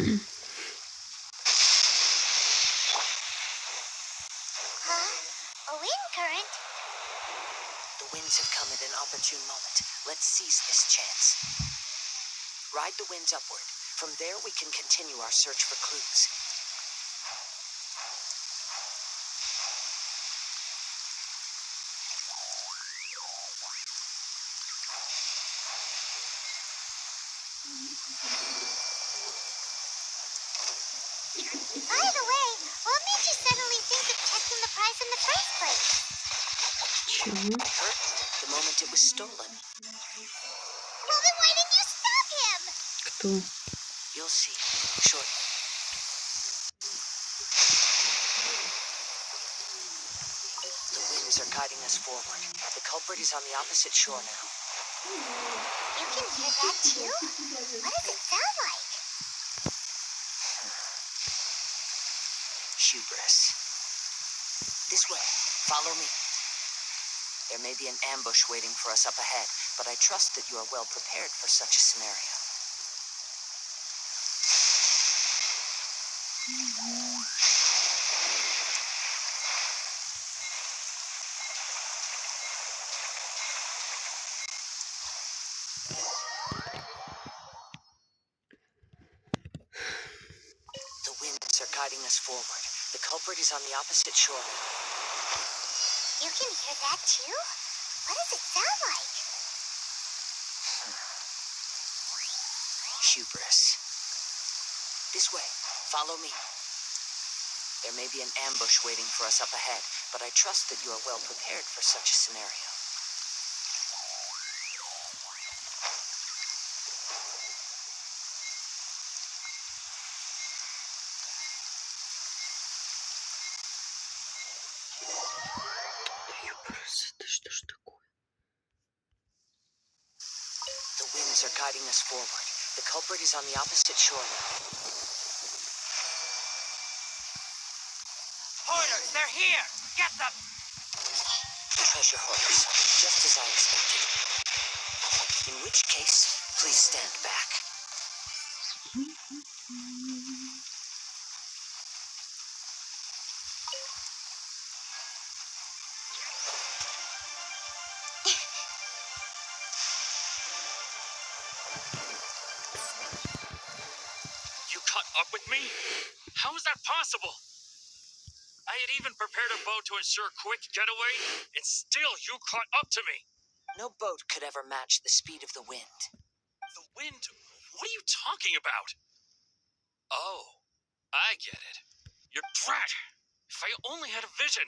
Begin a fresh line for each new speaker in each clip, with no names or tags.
A wind current?
The winds have come at an opportune moment. Let's seize this chance. Ride the winds upward. From there, we can continue our search for clues.
By the way, what made you suddenly think of checking the prize in the first place?
First, the moment it was stolen.
Well, then why didn't you stop him?
Кто?
You'll see shortly. The winds are guiding us forward. The culprit is on the opposite shore now.
You can hear that too? What does it sound like?
Hubris. This way. Follow me. There may be an ambush waiting for us up ahead, but I trust that you are well prepared for such a scenario. The winds are guiding us forward. The culprit is on the opposite shore now.
You can hear that too? What does it sound like?
Hubris. This way. Follow me. There may be an ambush waiting for us up ahead, but I trust that you are well prepared for such a scenario.
Это что ж такое?
The winds are guiding us forward. The culprit is on the opposite shore now.
Hoarders, they're here! Get them!
Treasure hoarders, just as I expected. In which case, please stand back.
You caught up with me? How is that possible? I had even prepared a boat to ensure a quick getaway, and still you caught up to me.
No boat could ever match the speed of the wind.
The wind? What are you talking about? Oh, I get it. You're drat! If I only had a vision.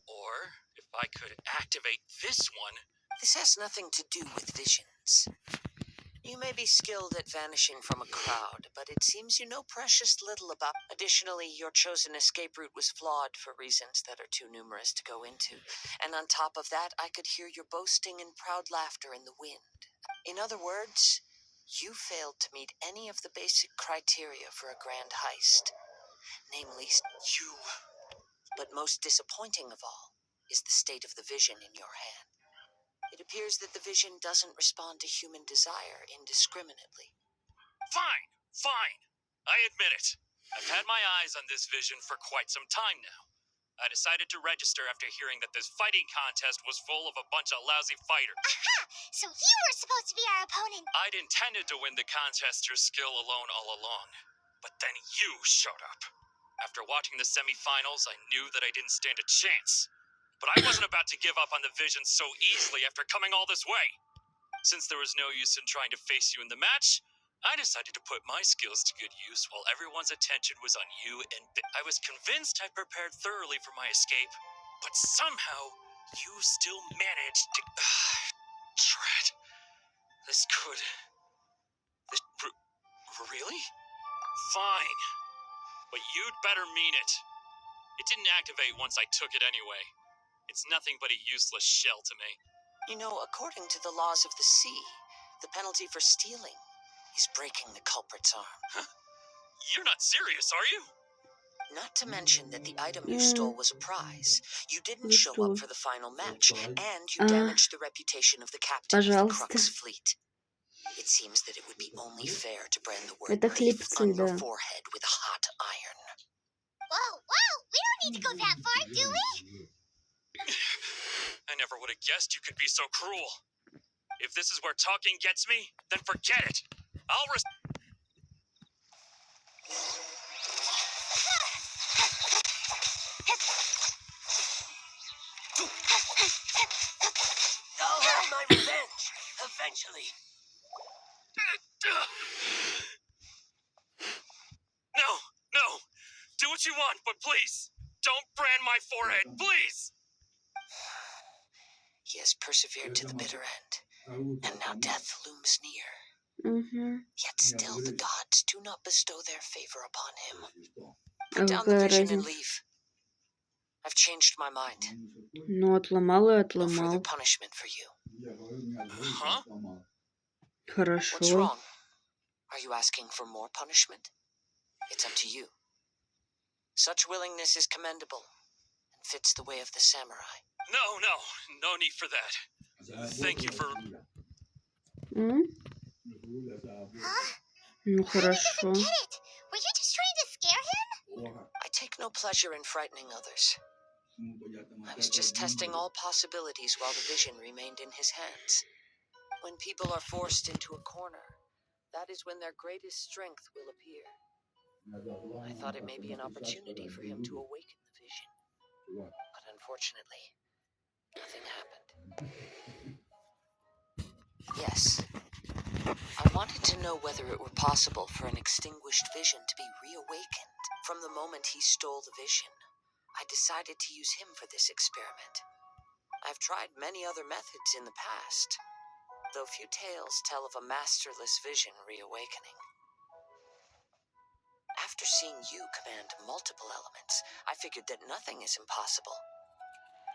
Or if I could activate this one.
This has nothing to do with visions. You may be skilled at vanishing from a crowd, but it seems you know precious little about. Additionally, your chosen escape route was flawed for reasons that are too numerous to go into. And on top of that, I could hear your boasting and proud laughter in the wind. In other words, you failed to meet any of the basic criteria for a grand heist. Namely,
You...
but most disappointing of all is the state of the vision in your hand. It appears that the vision doesn't respond to human desire indiscriminately.
Fine, fine. I admit it. I've had my eyes on this vision for quite some time now. I decided to register after hearing that this fighting contest was full of a bunch of lousy fighters.
Aha! So you were supposed to be our opponent.
I'd intended to win the contest through skill alone all along, but then you showed up. After watching the semifinals, I knew that I didn't stand a chance. But I wasn't about to give up on the vision so easily after coming all this way. Since there was no use in trying to face you in the match, I decided to put my skills to good use while everyone's attention was on you, and I was convinced I prepared thoroughly for my escape, but somehow you still managed to... Drat. This could... Really? Fine. But you'd better mean it. It didn't activate once I took it anyway. It's nothing but a useless shell to me.
You know, according to the laws of the sea, the penalty for stealing is breaking the culprit's arm.
Huh? You're not serious, are you?
Not to mention that the item you stole was a prize. You didn't show up for the final match, and you damaged the reputation of the captain of the Crux fleet. It seems that it would be only fair to brand the word
Это
thief
хлебцы,
on your
да.
forehead with a hot iron.
Whoa, whoa! We don't need to go that far, do we?
I never would have guessed you could be so cruel. If this is where talking gets me, then forget it. I'll
I'll have my revenge, eventually.
No, no. Do what you want, but please, don't brand my forehead, please.
He has persevered to the bitter end, and now death looms near.
Угу.
Yet still the gods do not bestow their favor upon him.
А
Put down the
какая
vision and
разница?
leave. I've changed my mind.
Ну, отломал и
No further
отломал.
punishment for you.
Huh?
What's
Хорошо.
wrong? Are you asking for more punishment? It's up to you. Such willingness is commendable and fits the way of the samurai.
No need for that. Thank you for...
М?
Huh?
Ну,
Honey
хорошо.
doesn't get it. Were you just trying to scare him?
I take no pleasure in frightening others. I was just testing all possibilities while the vision remained in his hands. When people are forced into a corner, that is when their greatest strength will appear. I thought it may be an opportunity for him to awaken the vision. But unfortunately, nothing happened. Yes, I wanted to know whether it were possible for an extinguished vision to be reawakened. From the moment he stole the vision, I decided to use him for this experiment. I've tried many other methods in the past, though few tales tell of a masterless vision reawakening. After seeing you command multiple elements, I figured that nothing is impossible.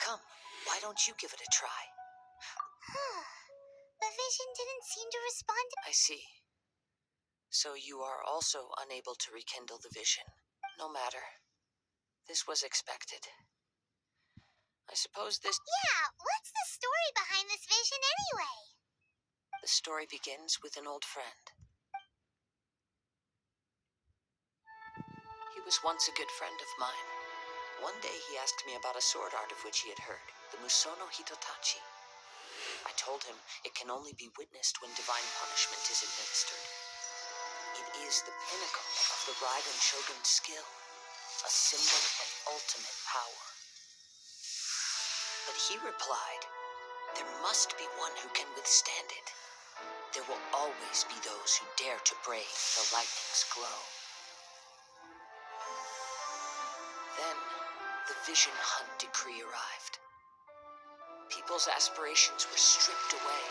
Come, why don't you give it a try?
The vision didn't seem to respond.
I see. So you are also unable to rekindle the vision. No matter. This was expected. I suppose this...
Yeah, what's the story behind this vision anyway?
The story begins with an old friend. He was once a good friend of mine. One day he asked me about a sword art of which he had heard, the Musono Hitotachi. I told him it can only be witnessed when divine punishment is administered. It is the pinnacle of the Raiden Shogun's skill, a symbol of ultimate power. But he replied, there must be one who can withstand it. There will always be those who dare to brave the lightning's glow. Then, the Vision Hunt decree arrived. People's aspirations were stripped away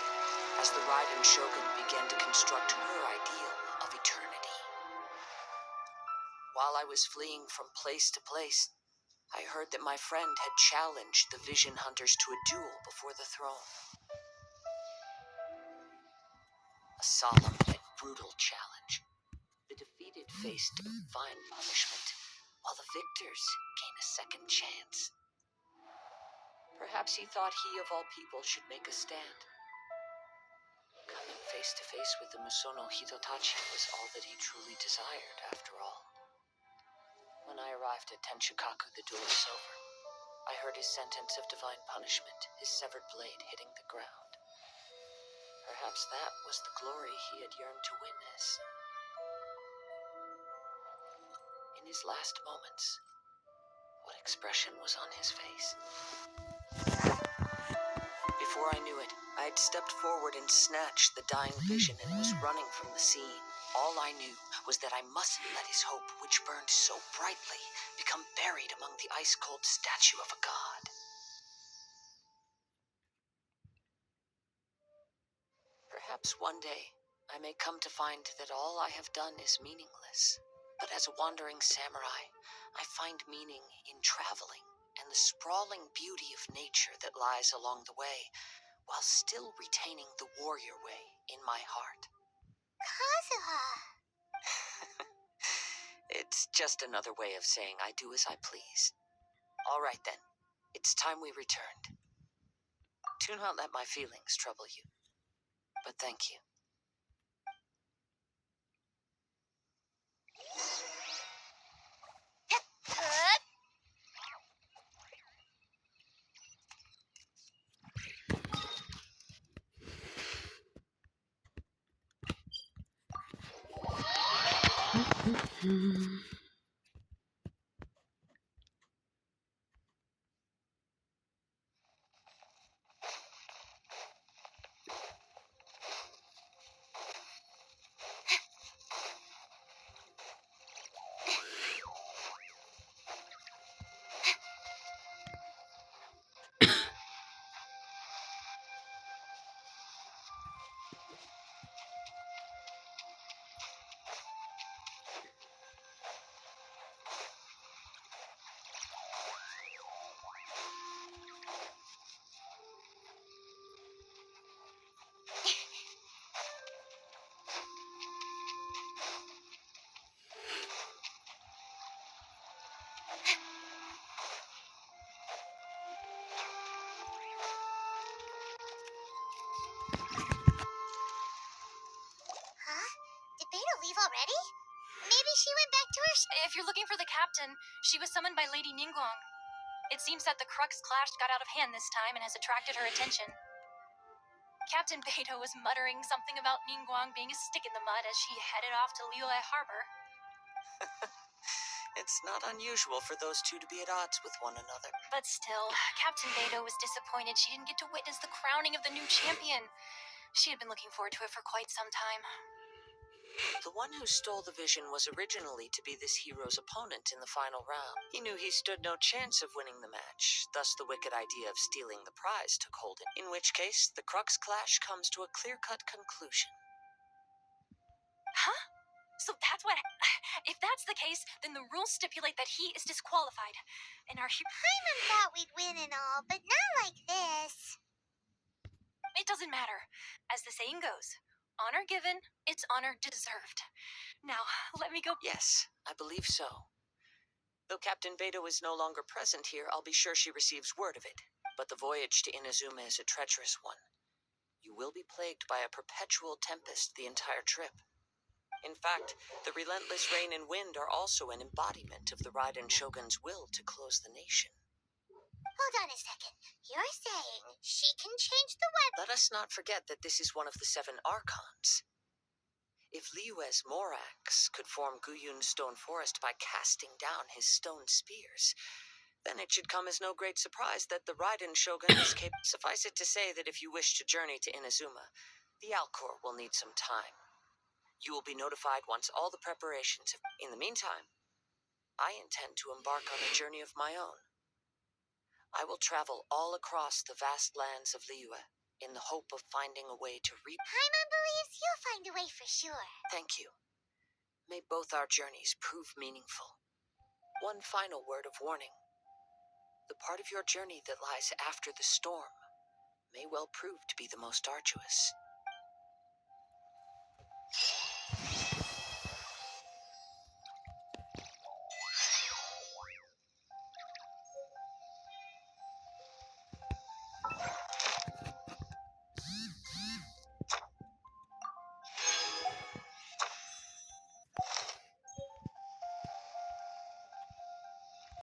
as the Raiden Shogun began to construct her ideal of eternity. While I was fleeing from place to place, I heard that my friend had challenged the Vision Hunters to a duel before the throne. A solemn and brutal challenge. The defeated faced divine punishment, while the victors gain a second chance. Perhaps he thought he of all people should make a stand. Coming face to face with the Musono Hitotachi was all that he truly desired, after all. When I arrived at Tenshikaku, the duel was over. I heard his sentence of divine punishment, his severed blade hitting the ground. Perhaps that was the glory he had yearned to witness. In his last moments, what expression was on his face? Before I knew it, I had stepped forward and snatched the dying vision and was running from the scene. All I knew was that I mustn't let his hope, which burned so brightly, become buried among the ice-cold statue of a god. Perhaps one day I may come to find that all I have done is meaningless. But as a wandering samurai, I find meaning in traveling and the sprawling beauty of nature that lies along the way, while still retaining the warrior way in my heart.
Kazuha.
It's just another way of saying I do as I please. All right then, it's time we returned. Do not let my feelings trouble you. But thank you.
Huh? Did Beta leave already? Maybe she went back to her.
If you're looking for the captain, she was summoned by Lady Ningguang. It seems that the Crux clash got out of hand this time and has attracted her attention. Captain Beto was muttering something about Ningguang being a stick in the mud as she headed off to Liyue Harbor.
It's not unusual for those two to be at odds with one another.
But still, Captain Beto was disappointed she didn't get to witness the crowning of the new champion. She had been looking forward to it for quite some time.
The one who stole the vision was originally to be this hero's opponent in the final round. He knew he stood no chance of winning the match, thus the wicked idea of stealing the prize took hold, in which case the Crux clash comes to a clear-cut conclusion.
Huh? So that's what... If that's the case, then the rules stipulate that he is disqualified. And our hero...
Paimon thought we'd win and all, but not like this.
It doesn't matter. As the saying goes, honor given, it's honor deserved. Now, let me go...
Yes, I believe so. Though Captain Beto is no longer present here, I'll be sure she receives word of it. But the voyage to Inazuma is a treacherous one. You will be plagued by a perpetual tempest the entire trip. In fact, the relentless rain and wind are also an embodiment of the Raiden Shogun's will to close the nation.
Hold on a second. You're saying she can change the weather?
Let us not forget that this is one of the 7 Archons. If Liyue's Morax could form Guyun's stone forest by casting down his stone spears, then it should come as no great surprise that the Raiden Shogun is capable. Suffice it to say that if you wish to journey to Inazuma, the Alcor will need some time. You will be notified once all the preparations have... In the meantime, I intend to embark on a journey of my own. I will travel all across the vast lands of Liyue in the hope of finding a way to
Paimon believes you'll find a way for sure.
Thank you. May both our journeys prove meaningful. One final word of warning. The part of your journey that lies after the storm may well prove to be the most arduous.